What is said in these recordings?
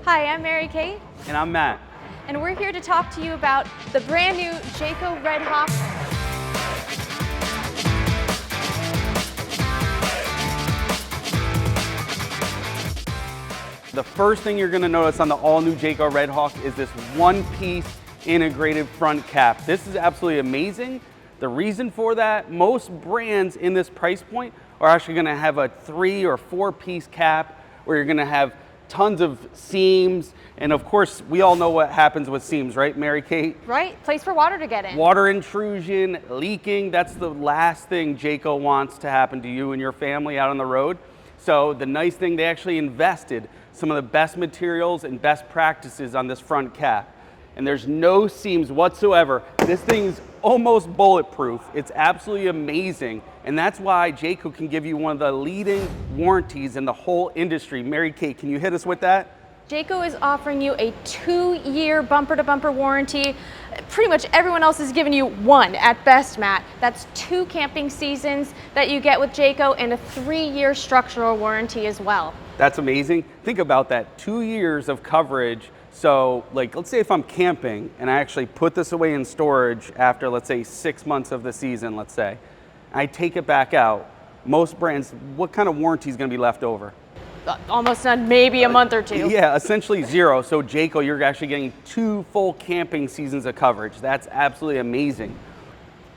Hi, I'm Mary Kate. And I'm Matt. And we're here to talk to you about the brand new Jayco Redhawk. The first thing you're going to notice on the all-new Jayco Redhawk is this one-piece integrated front cap. This is absolutely amazing. The reason for that, most brands in this price point are actually going to have a 3 or 4-piece cap where you're going to have tons of seams. And of course, we all know what happens with seams, right, Mary Kate? Right, place for water to get in. Water intrusion, leaking, that's the last thing Jayco wants to happen to you and your family out on the road. So the nice thing, they actually invested some of the best materials and best practices on this front cap. And there's no seams whatsoever. This thing's almost bulletproof. It's absolutely amazing. And that's why Jayco can give you one of the leading warranties in the whole industry. Mary Kate, can you hit us with that? Jayco is offering you a 2-year bumper-to-bumper warranty. Pretty much everyone else is giving you 1 at best, Matt. That's 2 camping seasons that you get with Jayco and a 3-year structural warranty as well. That's amazing. Think about that, 2 years of coverage. So like, let's say if I'm camping and I actually put this away in storage after, let's say 6 months of the season, let's say, I take it back out. Most brands, what kind of warranty is gonna be left over? Almost none, maybe a month or 2. Yeah, essentially 0. So Jayco, you're actually getting 2 full camping seasons of coverage. That's absolutely amazing.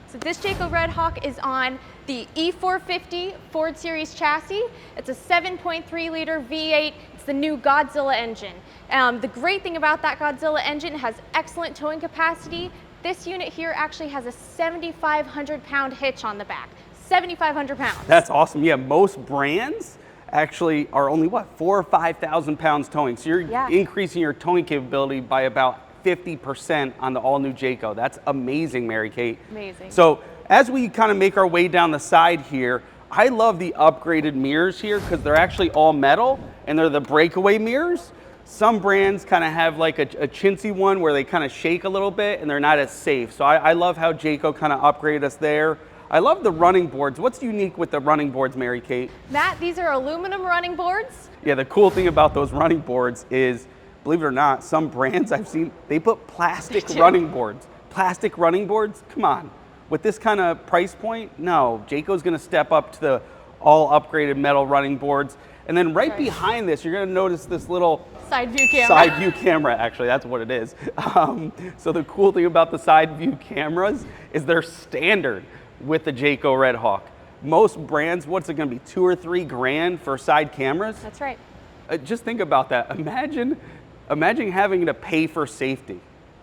So this Jayco Redhawk is on the E450 Ford Series chassis. It's a 7.3 liter V8. It's the new Godzilla engine. The great thing about that Godzilla engine, it has excellent towing capacity. This unit here actually has a 7,500 pound hitch on the back. 7,500 pounds. That's awesome. Yeah, most brands actually are only what, 4,000 or 5,000 pounds towing. So you're increasing your towing capability by about 50% on the all new Jayco. That's amazing, Mary Kate. Amazing. So as we kind of make our way down the side here, I love the upgraded mirrors here because they're actually all metal and they're the breakaway mirrors. Some brands kind of have like a chintzy one where they kind of shake a little bit and they're not as safe. So I love how Jayco kind of upgraded us there. I love the running boards. What's unique with the running boards, Mary Kate? Matt, these are aluminum running boards. Yeah, the cool thing about those running boards is, believe it or not, some brands I've seen, they put plastic running boards. Plastic running boards? Come on. With this kind of price point, no. Jayco's gonna step up to the all upgraded metal running boards. And then right behind this, you're gonna notice this little side view camera. Side view camera, actually, that's what it is. So the cool thing about the side view cameras is they're standard with the Jayco Redhawk. Most brands, what's it gonna be, 2 or 3 grand for side cameras? That's right. Just think about that. Imagine having to pay for safety.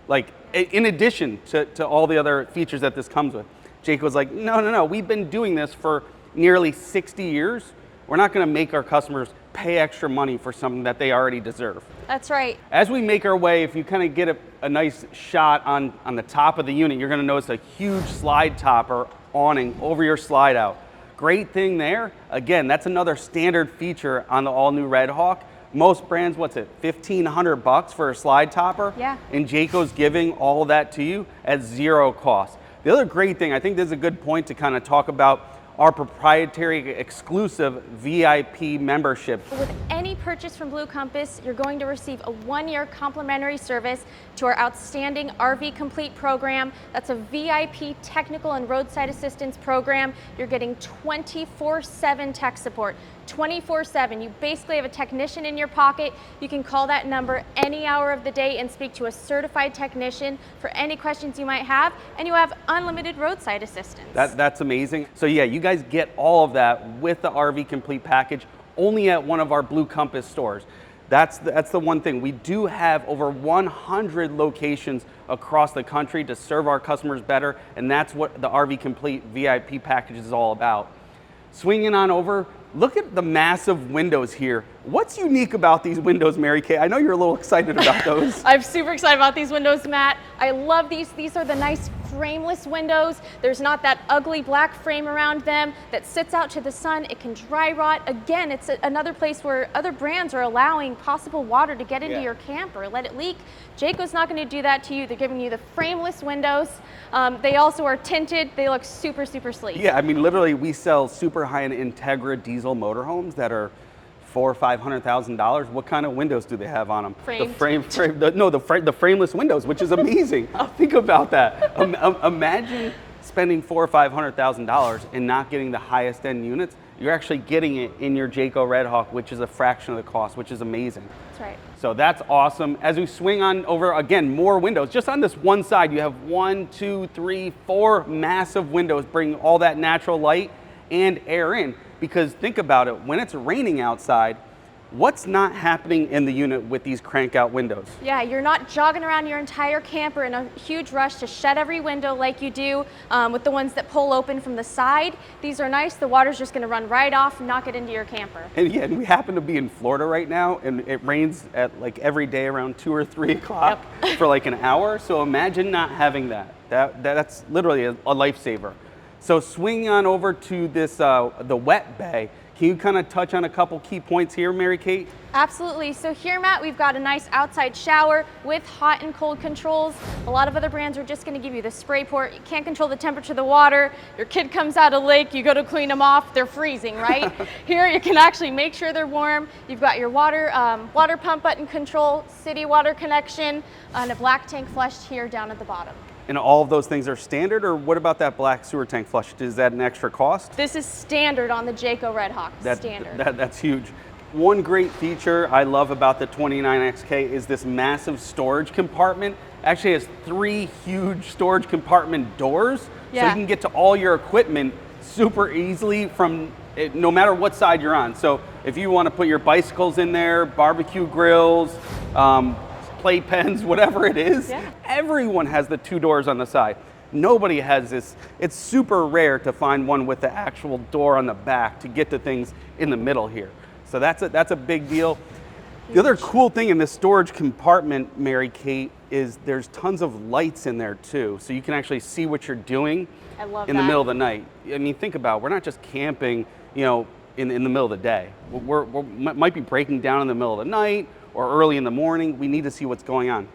Like, in addition to all the other features that this comes with. Jayco's like, no, we've been doing this for nearly 60 years. We're not gonna make our customers pay extra money for something that they already deserve. That's right. As we make our way, if you kind of get a nice shot on the top of the unit, you're gonna notice a huge slide topper awning over your slide out. Great thing there. Again, that's another standard feature on the all new Redhawk. Most brands, what's it, 1,500 bucks for a slide topper? Yeah. And Jayco's giving all of that to you at 0 cost. The other great thing, I think this is a good point to kind of talk about our proprietary exclusive VIP membership. With any purchase from Blue Compass, you're going to receive a 1-year complimentary service to our outstanding RV Complete program. That's a VIP technical and roadside assistance program. You're getting 24/7 tech support. 24/7. You basically have a technician in your pocket. You can call that number any hour of the day and speak to a certified technician for any questions you might have, and you have unlimited roadside assistance. That's amazing. So yeah, you guys get all of that with the RV Complete package only at one of our Blue Compass stores. That's the one thing. We do have over 100 locations across the country to serve our customers better, and that's what the RV Complete VIP package is all about. Swinging on over, look at the massive windows here. What's unique about these windows, Mary Kay? I know you're a little excited about those. I'm super excited about these windows, Matt. I love these. These are the nice frameless windows. There's not that ugly black frame around them that sits out to the sun. It can dry rot. Again, it's another place where other brands are allowing possible water to get into your camper, let it leak. Jayco's not going to do that to you. They're giving you the frameless windows. They also are tinted. They look super, super sleek. Yeah, I mean, literally, we sell super high-end Integra diesel motorhomes that are $400,000 or $500,000. What kind of windows do they have on them? Framed. The frameless windows, which is amazing. Think about that. Imagine spending $400,000 or $500,000 and not getting the highest end units. You're actually getting it in your Jayco Redhawk, which is a fraction of the cost, which is amazing. That's right. So that's awesome. As we swing on over, again, more windows. Just on this one side, you have 1, 2, 3, 4 massive windows bringing all that natural light and air in. Because think about it, when it's raining outside, what's not happening in the unit with these crank out windows? Yeah, you're not jogging around your entire camper in a huge rush to shed every window like you do with the ones that pull open from the side. These are nice. The water's just going to run right off and not get into your camper. And yeah, and we happen to be in Florida right now, and it rains at like every day around 2 or 3 o'clock for like an hour. So imagine not having that. That's literally a lifesaver. So swing on over to this the wet bay. Can you kind of touch on a couple key points here, Mary Kate? Absolutely. So here, Matt, we've got a nice outside shower with hot and cold controls. A lot of other brands are just going to give you the spray port. You can't control the temperature of the water. Your kid comes out of the lake, you go to clean them off, they're freezing, right? Here, you can actually make sure they're warm. You've got your water pump button control, city water connection, and a black tank flushed here down at the bottom. And all of those things are standard, or what about that black sewer tank flush? Is that an extra cost? This is standard on the Jayco Redhawk, standard. That's huge. One great feature I love about the 29XK is this massive storage compartment. Actually has 3 huge storage compartment doors, so you can get to all your equipment super easily from no matter what side you're on. So if you want to put your bicycles in there, barbecue grills, playpens, whatever it is, everyone has the 2 doors on the side. Nobody has this. It's super rare to find one with the actual door on the back to get to things in the middle here. So that's a big deal. The other cool thing in this storage compartment, Mary Kate, is there's tons of lights in there too. So you can actually see what you're doing in the middle of the night. I mean, think about it. We're not just camping, you know, in the middle of the day. We might be breaking down in the middle of the night or early in the morning. We need to see what's going on.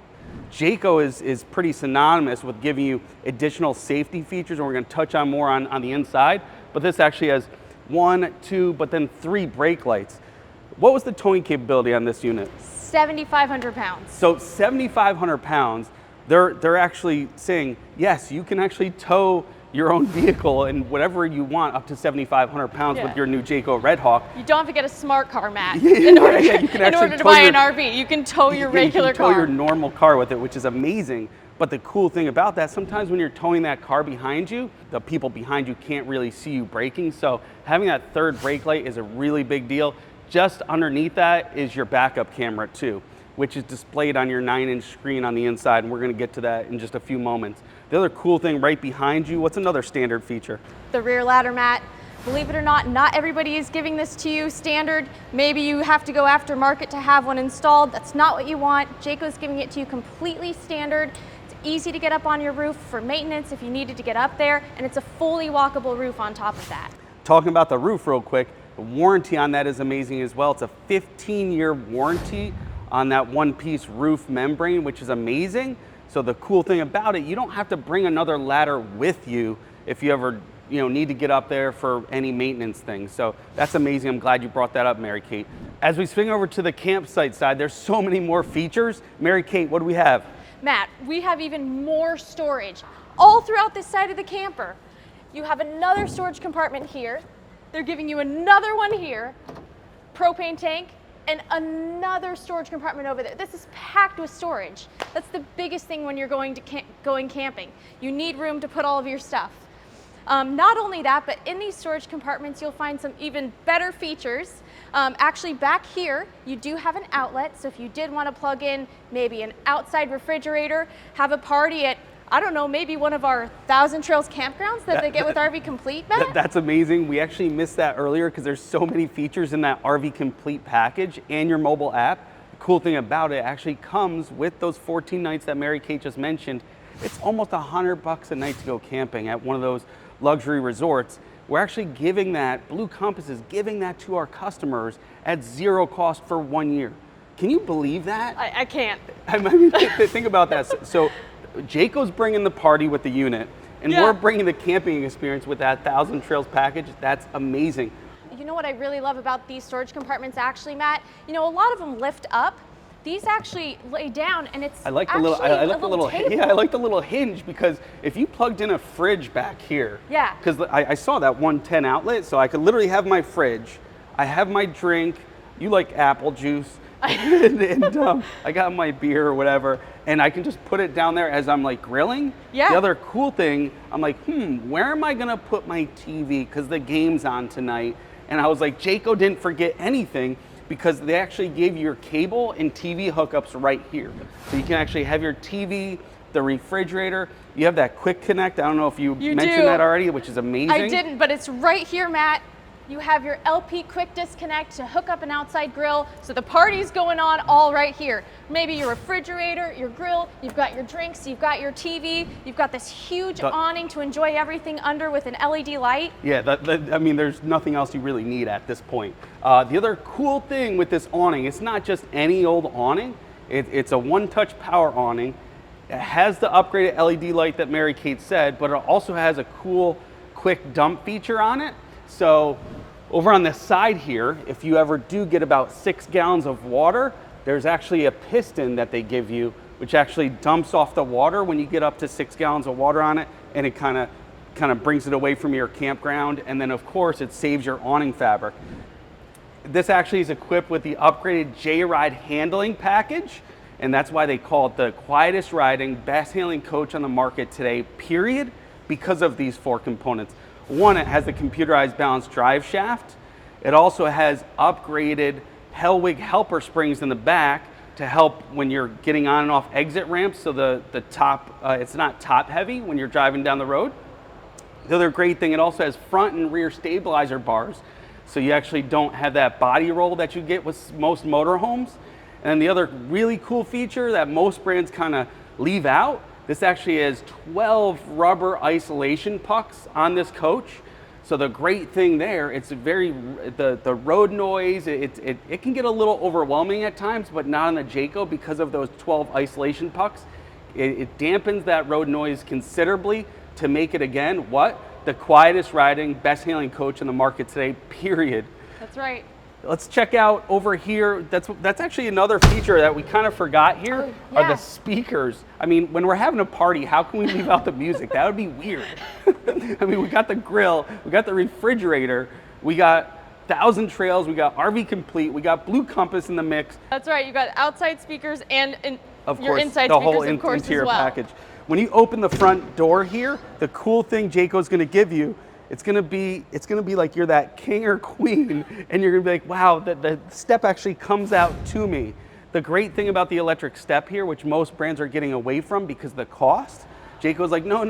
Jayco is pretty synonymous with giving you additional safety features, and we're going to touch on more on the inside, but this actually has 1, 2, but then 3 brake lights. What was the towing capability on this unit? 7,500 pounds. So 7,500 pounds, they're actually saying, yes, you can actually tow your own vehicle and whatever you want up to 7,500 pounds with your new Jayco Redhawk. You don't have to get a smart car, Matt, in order to buy an RV. You can tow your regular car. You can tow your normal car with it, which is amazing. But the cool thing about that, sometimes when you're towing that car behind you, the people behind you can't really see you braking. So having that 3rd brake light is a really big deal. Just underneath that is your backup camera too, which is displayed on your 9-inch screen on the inside, and we're going to get to that in just a few moments. The other cool thing right behind you, what's another standard feature? The rear ladder mat. Believe it or not, not everybody is giving this to you standard. Maybe you have to go aftermarket to have one installed. That's not what you want. Jayco's giving it to you completely standard. It's easy to get up on your roof for maintenance if you needed to get up there, and it's a fully walkable roof on top of that. Talking about the roof real quick, the warranty on that is amazing as well. It's a 15-year warranty on that one-piece roof membrane, which is amazing. So the cool thing about it, you don't have to bring another ladder with you if you ever need to get up there for any maintenance things. So that's amazing. I'm glad you brought that up, Mary Kate. As we swing over to the campsite side, there's so many more features. Mary Kate, what do we have? Matt, we have even more storage all throughout this side of the camper. You have another storage compartment here. They're giving you another one here, propane tank, and another storage compartment over there. This is packed with storage. That's the biggest thing when you're going camping. You need room to put all of your stuff. Not only that, but in these storage compartments, you'll find some even better features. Actually, back here, you do have an outlet. So if you did want to plug in maybe an outside refrigerator, have a party at, I don't know, maybe one of our 1,000 Trails campgrounds that they get with RV Complete, Matt? That's amazing. We actually missed that earlier because there's so many features in that RV Complete package and your mobile app. The cool thing about it actually comes with those 14 nights that Mary Kate just mentioned. It's almost $100 a night to go camping at one of those luxury resorts. We're actually giving that, Blue Compass is giving that to our customers at 0 cost for 1 year. Can you believe that? I can't. I mean, think about that. So Jayco's bringing the party with the unit, and we're bringing the camping experience with that 1,000 Trails package. That's amazing. you know what I really love about these storage compartments actually, Matt? You know, a lot of them lift up. These actually lay down, and it's I like the actually little, I like a the little, table. yeah, I like the little hinge, because if you plugged in a fridge back here, Yeah. because I saw that 110 outlet, so I could literally have my fridge, I have my drink, you like apple juice, and I got my beer or whatever, and I can just put it down there as I'm like grilling. Yeah. The other cool thing, I'm like, where am I gonna put my TV? Because the game's on tonight. And I was like, Jayco didn't forget anything, because they actually gave you your cable and TV hookups right here. So you can actually have your TV, the refrigerator. You have that quick connect. I don't know if you mentioned that already, which is amazing. I didn't, but it's right here, Matt. You have your LP quick disconnect to hook up an outside grill. So the party's going on all right here. Maybe your refrigerator, your grill, you've got your drinks, you've got your TV, you've got this huge awning to enjoy everything under with an LED light. Yeah, I mean, there's nothing else you really need at this point. The other cool thing with this awning, it's not just any old awning. It's a one-touch power awning. It has the upgraded LED light that Mary Kate said, but it also has a cool quick dump feature on it. So over on the side here, if you ever do get about 6 gallons of water, there's actually a piston that they give you, which actually dumps off the water when you get up to 6 gallons of water on it, and it kind of brings it away from your campground. And then of course it saves your awning fabric. This actually is equipped with the upgraded J-Ride handling package, and that's why they call it the quietest riding, best handling coach on the market today, period, because of these 4 components. One, it has the computerized balanced drive shaft. It also has upgraded Hellwig helper springs in the back to help when you're getting on and off exit ramps, so the top, it's not top heavy when you're driving down the road. The other great thing, it also has front and rear stabilizer bars, so you actually don't have that body roll that you get with most motorhomes. And then the other really cool feature that most brands kind of leave out, this actually has 12 rubber isolation pucks on this coach. So the great thing there, it's very, the road noise, it can get a little overwhelming at times, but not on the Jayco because of those 12 isolation pucks. It dampens that road noise considerably to make it, again, what? The quietest riding, best handling coach in the market today, period. That's right. Let's check out over here. That's actually another feature that we kind of forgot here, are the speakers. I mean, when we're having a party, how can we leave out the music? That would be weird. I mean, we got the grill, we got the refrigerator, we got 1,000 Trails, we got RV Complete, we got Blue Compass in the mix. That's right, you got outside speakers and of your course, inside the speakers, whole of course, interior as well. package. When you open the front door here, the cool thing Jayco's gonna give you, it's gonna be like you're that king or queen, and you're gonna be like, wow, the step actually comes out to me. The great thing about the electric step here, which most brands are getting away from because of the cost, Jayco's like, no,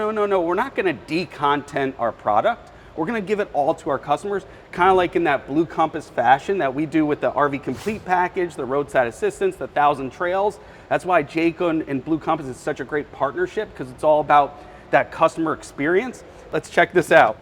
we're not gonna de-content our product. We're gonna give it all to our customers, kind of like in that Blue Compass fashion that we do with the RV Complete package, the roadside assistance, the 1,000 Trails. That's why Jayco and Blue Compass is such a great partnership, because it's all about that customer experience. Let's check this out.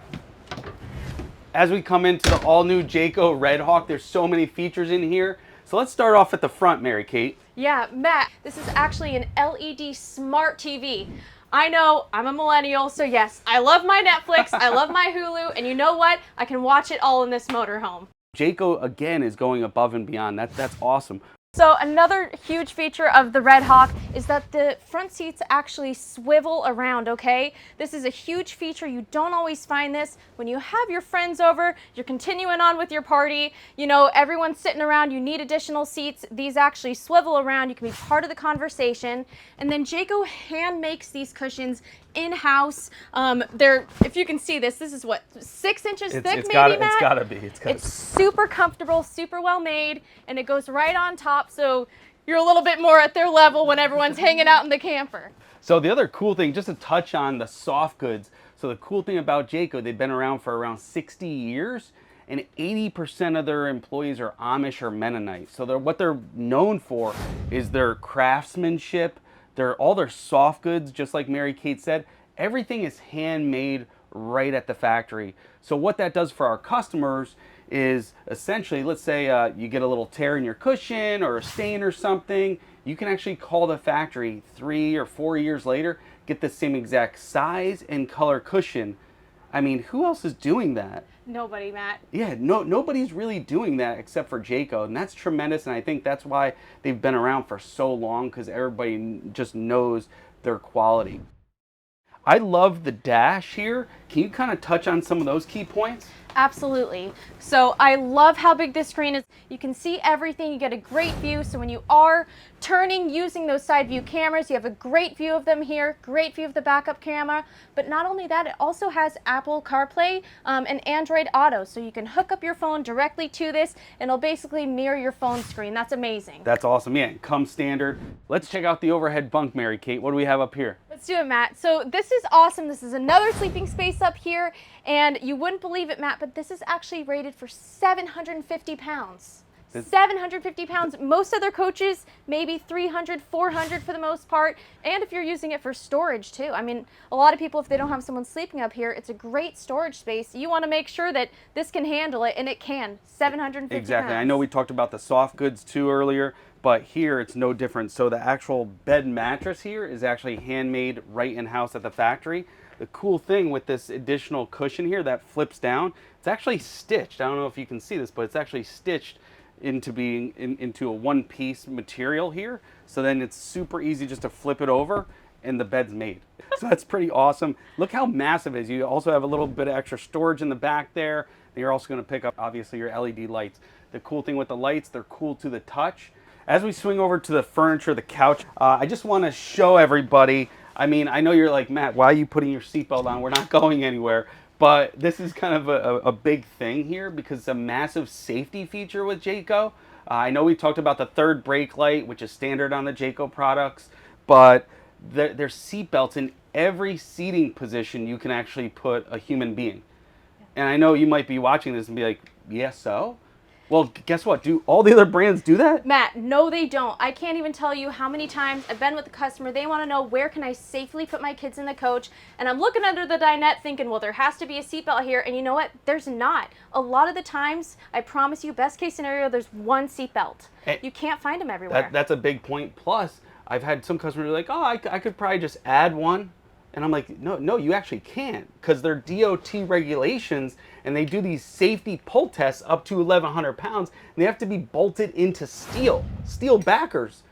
As we come into the all-new Jayco Redhawk, there's so many features in here. So let's start off at the front, Mary Kate. Yeah, Matt, this is actually an LED smart TV. I know, I'm a millennial, so yes, I love my Netflix, I love my Hulu, and you know what? I can watch it all in this motorhome. Jayco, again, is going above and beyond. That's awesome. So another huge feature of the Redhawk is that the front seats actually swivel around, okay? This is a huge feature. You don't always find this. When you have your friends over, you're continuing on with your party, you know, everyone's sitting around, you need additional seats. These actually swivel around. You can be part of the conversation. And then Jayco hand makes these cushions in-house. If you can see this is what, 6 inches thick, maybe, Matt? It's gotta be. It's super comfortable, super well made, and it goes right on top, so you're a little bit more at their level when everyone's hanging out in the camper. So the other cool thing, just to touch on the soft goods, so the cool thing about Jayco, they've been around for around 60 years, and 80% of their employees are Amish or Mennonite. So what they're known for is their craftsmanship, all their soft goods, just like Mary Kate said, everything is handmade right at the factory. So what that does for our customers is essentially, let's say you get a little tear in your cushion or a stain or something, you can actually call the factory 3 or 4 years later, get the same exact size and color cushion I mean, who else is doing that? Nobody, Matt. Yeah, nobody's really doing that except for Jayco, and that's tremendous. And I think that's why they've been around for so long, because everybody just knows their quality. I love the dash here. Can you kind of touch on some of those key points? Absolutely. So I love how big this screen is. You can see everything. You get a great view. So when you are turning using those side view cameras, you have a great view of them here, great view of the backup camera. But not only that, it also has Apple CarPlay and Android Auto. So you can hook up your phone directly to this and it'll basically mirror your phone screen. That's amazing. That's awesome. Yeah, it comes standard. Let's check out the overhead bunk, Mary Kate. What do we have up here? Let's do it, Matt. So this is awesome. This is another sleeping space up here. And you wouldn't believe it, Matt, but this is actually rated for 750 pounds. 750 pounds. Most other coaches, maybe 300, 400 for the most part. And if you're using it for storage too. I mean, a lot of people, if they don't have someone sleeping up here, it's a great storage space. You want to make sure that this can handle it, and it can. 750 Exactly. pounds. I know we talked about the soft goods too earlier, but here it's no different. So the actual bed mattress here is actually handmade right in-house at the factory. The cool thing with this additional cushion here that flips down, it's actually stitched. I don't know if you can see this, but it's actually stitched into being into a one-piece material here. So then it's super easy just to flip it over and the bed's made. So that's pretty awesome. Look how massive it is. You also have a little bit of extra storage in the back there. And you're also going to pick up, obviously, your LED lights. The cool thing with the lights, they're cool to the touch. As we swing over to the furniture, the couch, I just want to show everybody. I mean, I know you're like, Matt, why are you putting your seatbelt on? We're not going anywhere. But this is kind of a big thing here because it's a massive safety feature with Jayco. I know we talked about the third brake light, which is standard on the Jayco products, but there's seat belts in every seating position you can actually put a human being. And I know you might be watching this and be like, yeah, so? Well, guess what? Do all the other brands do that? Matt, no, they don't. I can't even tell you how many times I've been with a customer. They want to know, where can I safely put my kids in the coach? And I'm looking under the dinette thinking, well, there has to be a seatbelt here. And you know what? There's not. A lot of the times, I promise you, best case scenario, there's one seatbelt. You can't find them everywhere. That's a big point. Plus, I've had some customers like, oh, I could probably just add one. And I'm like, no, you actually can't, because they're DOT regulations, and they do these safety pull tests up to 1,100 pounds, and they have to be bolted into steel backers.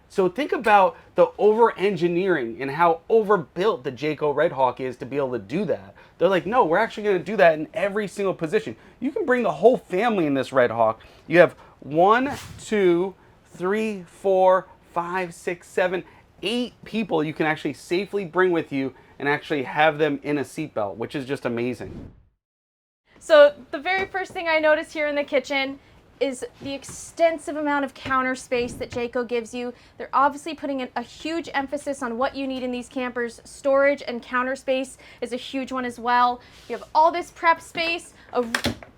So think about the over-engineering and how overbuilt the Jayco Redhawk is to be able to do that. They're like, no, we're actually going to do that in every single position. You can bring the whole family in this Redhawk. You have 1, 2, 3, 4, 5, 6, 7, 8 people you can actually safely bring with you and actually have them in a seatbelt, which is just amazing. So the very first thing I notice here in the kitchen is the extensive amount of counter space that Jayco gives you. They're obviously putting a huge emphasis on what you need in these campers. Storage and counter space is a huge one as well. You have all this prep space,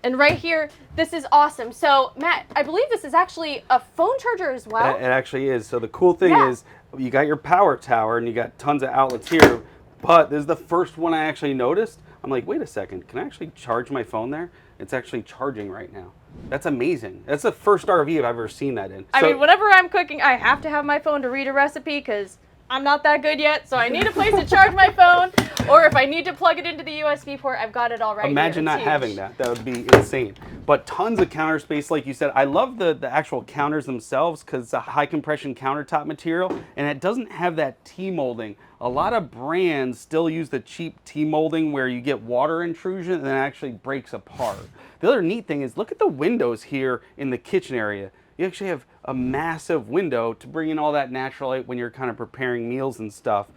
and right here, this is awesome. So Matt, I believe this is actually a phone charger as well. It actually is. So the cool thing is, you got your power tower and you got tons of outlets here, but this is the first one I actually noticed. I'm like, wait a second, can I actually charge my phone there? It's actually charging right now. That's amazing. That's the first RV I've ever seen that in. I mean, whenever I'm cooking, I have to have my phone to read a recipe because I'm not that good yet, so I need a place to charge my phone, or if I need to plug it into the USB port, I've got it all right. Imagine not having that. That would be insane. But tons of counter space, like you said. I love the actual counters themselves because it's a high compression countertop material, and it doesn't have that T-molding. A lot of brands still use the cheap T-molding where you get water intrusion and then it actually breaks apart. The other neat thing is, look at the windows here in the kitchen area. You actually have a massive window to bring in all that natural light when you're kind of preparing meals and stuff.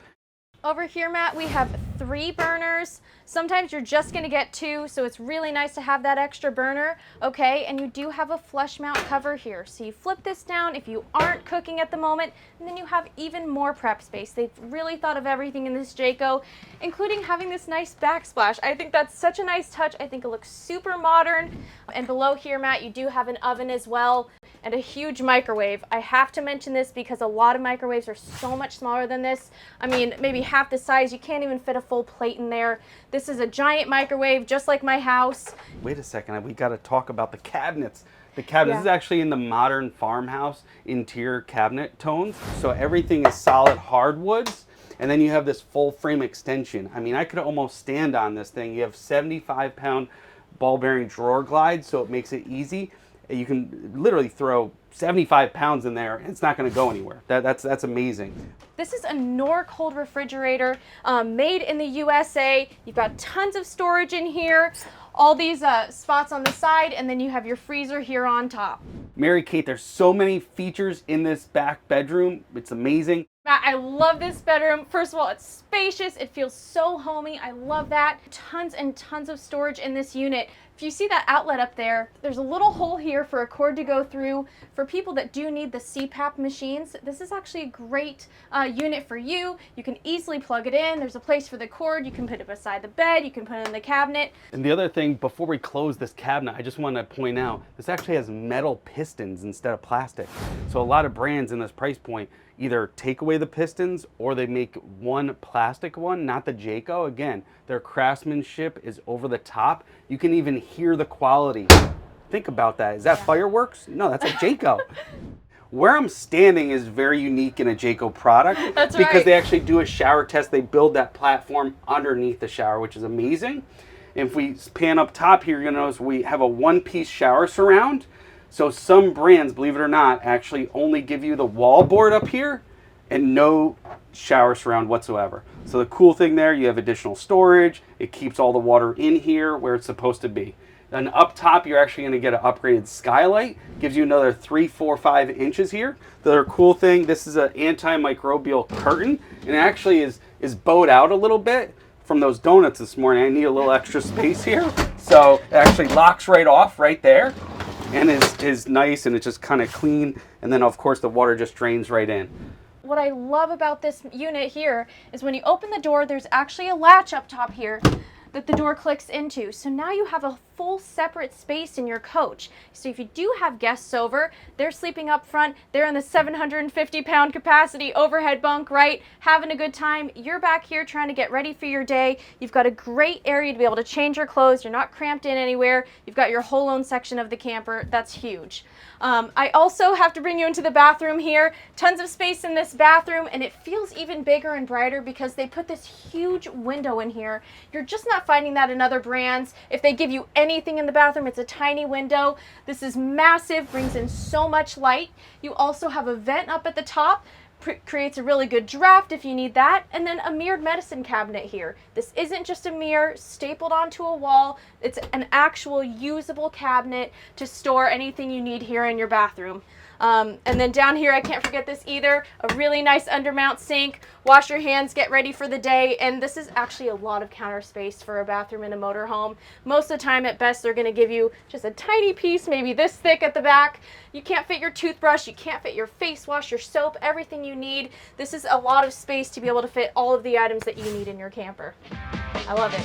Over here, Matt, we have 3 burners. Sometimes you're just going to get 2, so it's really nice to have that extra burner, okay? And you do have a flush mount cover here. So you flip this down if you aren't cooking at the moment, and then you have even more prep space. They've really thought of everything in this Jayco, including having this nice backsplash. I think that's such a nice touch. I think it looks super modern. And below here, Matt, you do have an oven as well, and a huge microwave. I have to mention this because a lot of microwaves are so much smaller than this. I mean, maybe half the size. You can't even fit a full plate in there. This is a giant microwave, just like my house. Wait a second, we got to talk about the cabinets. The cabinet, this is actually in the modern farmhouse interior cabinet tones. So everything is solid hardwoods. And then you have this full frame extension. I mean, I could almost stand on this thing. You have 75-pound ball bearing drawer glide, so it makes it easy. You can literally throw 75 pounds in there and it's not going to go anywhere. That's amazing. This is a Norcold refrigerator made in the USA. You've got tons of storage in here, all these spots on the side, and then you have your freezer here on top. Mary Kate, there's so many features in this back bedroom. It's amazing. Matt, I love this bedroom. First of all, it's spacious. It feels so homey. I love that. Tons and tons of storage in this unit. If you see that outlet up there, there's a little hole here for a cord to go through. For people that do need the CPAP machines, this is actually a great unit for you. You can easily plug it in. There's a place for the cord. You can put it beside the bed. You can put it in the cabinet. And the other thing, before we close this cabinet, I just want to point out, this actually has metal pistons instead of plastic. So a lot of brands in this price point either take away the pistons or they make one plastic one, not the Jayco. Again, their craftsmanship is over the top. You can even hear the quality. Think about that. Is that fireworks? No, that's a Jayco. Where I'm standing is very unique in a Jayco product. That's because right. They actually do a shower test. They build that platform underneath the shower, which is amazing. And if we pan up top here, you're gonna notice we have a one-piece shower surround. So some brands, believe it or not, actually only give you the wall board up here and no shower surround whatsoever. So the cool thing there, you have additional storage. It keeps all the water in here where it's supposed to be. Then up top, you're actually going to get an upgraded skylight. Gives you another 3, 4, 5 inches here. The other cool thing, this is an antimicrobial curtain, and it actually is bowed out a little bit from those donuts this morning. I need a little extra space here. So it actually locks right off right there. And is nice, and it's just kind of clean, and then of course the water just drains right in. What I love about this unit here is when you open the door, there's actually a latch up top here that the door clicks into. So now you have a full separate space in your coach. So if you do have guests over, they're sleeping up front, they're in the 750-pound capacity overhead bunk, right? Having a good time. You're back here trying to get ready for your day. You've got a great area to be able to change your clothes. You're not cramped in anywhere. You've got your whole own section of the camper. That's huge. I also have to bring you into the bathroom here. Tons of space in this bathroom, and it feels even bigger and brighter because they put this huge window in here. You're just not finding that in other brands. If they give you anything in the bathroom, it's a tiny window. This is massive, brings in so much light. You also have a vent up at the top. Creates a really good draft if you need that, and then a mirrored medicine cabinet here. This isn't just a mirror stapled onto a wall. It's an actual usable cabinet to store anything you need here in your bathroom. And then down here, I can't forget this either, a really nice undermount sink. Wash your hands, get ready for the day, and this is actually a lot of counter space for a bathroom in a motorhome. Most of the time, at best, they're gonna give you just a tiny piece, maybe this thick at the back. You can't fit your toothbrush, you can't fit your face wash, your soap, everything you need. This is a lot of space to be able to fit all of the items that you need in your camper. I love it.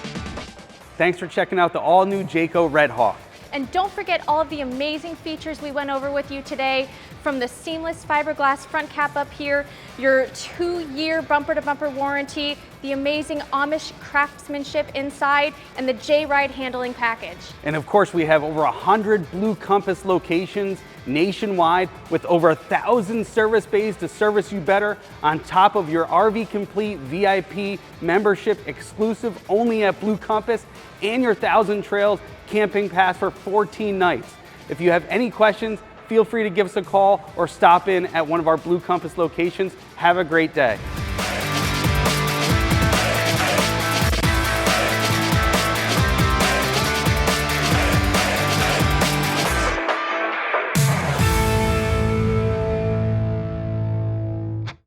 Thanks for checking out the all-new Jayco Redhawk. And don't forget all of the amazing features we went over with you today, from the seamless fiberglass front cap up here, your 2-year bumper-to-bumper warranty, the amazing Amish craftsmanship inside, and the J-Ride handling package. And of course, we have over 100 Blue Compass locations nationwide with over 1,000 service bays to service you better, on top of your RV Complete VIP membership exclusive only at Blue Compass, and your 1,000 Trails camping pass for 14 nights. If you have any questions, feel free to give us a call or stop in at one of our Blue Compass locations. Have a great day.